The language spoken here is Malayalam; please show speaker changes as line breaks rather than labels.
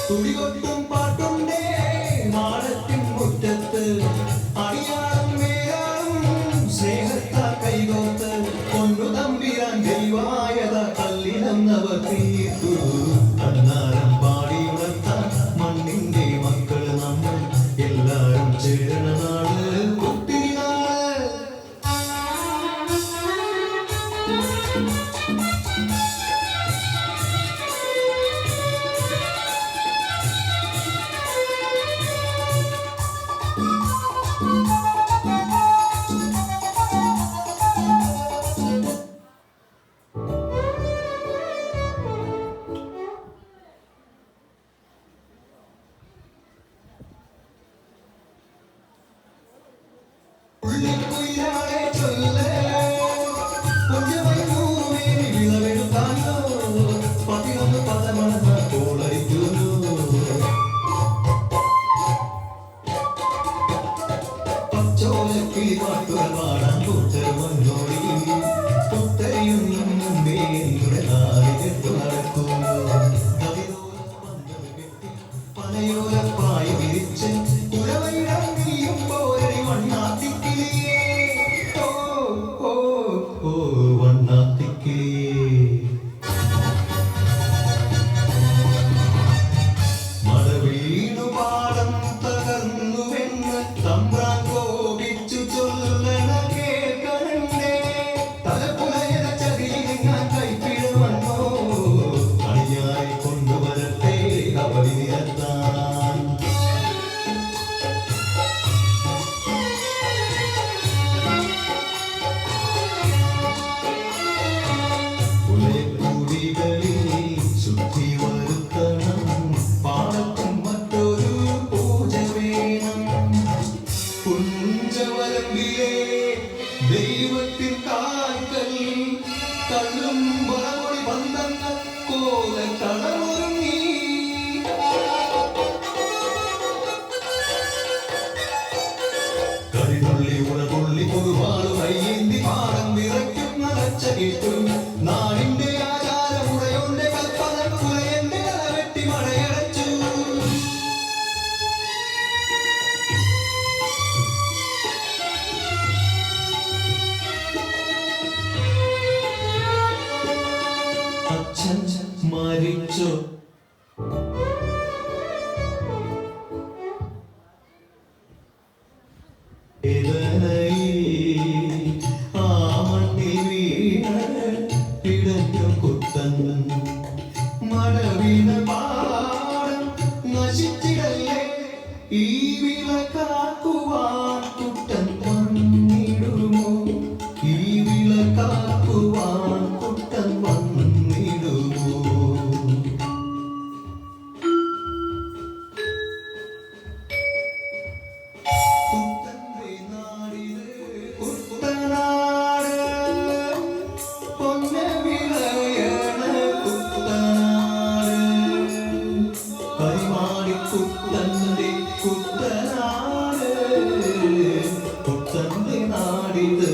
തുടികൊട്ടും പാട്ടുണ്ടേ നാളത്തിൻ മുറ്റത്ത് അടിയാളും മേയാളും സ്നേഹത്താൽ കൈകോത്ത് കൊണ്ടു തമ്പിരാൻ ദൈവമായത കല്ലിനന്നവർ തീർത്തു അന്നാരം പാടി ഉണർത്താൻ മണ്ണിന്റെ മക്കൾ നമ്മൾ എല്ലാരും ചേരണ നാട് ഒത്തിരി നാള് ദൈവത്തിൻ കാൽക്കൽ തള്ളും മറമൊഴി ബന്ധങ്ങൾ കോല കടമൊരുങ്ങി കരിതുള്ളി ഉണതുള്ളി പൊതുവാളു കയ്യേന്തി പാടം വിറയ്ക്കുന്ന ലച്ച കിട്ടും നാടിന്റെ ആചാരമുറയുടെ കൽപ്പന കുലയന്റെ വെട്ടി മടയടച്ചു മരിച്ചു ആ മണ്ണിൽ വീണ പിടഞ്ഞു കുത്തൻ മഴവീണ പാടം നശിച്ചിടല്ലേ ഈ വിളക്കാക്കുവാൻ കുട്ടൻ വന്നിടുമോ ഈ വിളക്കാക്കുവാൻ കുട്ടൻ വന്നിടുമോ കുട്ടനാട് കുട്ടന്റെ നാടിത്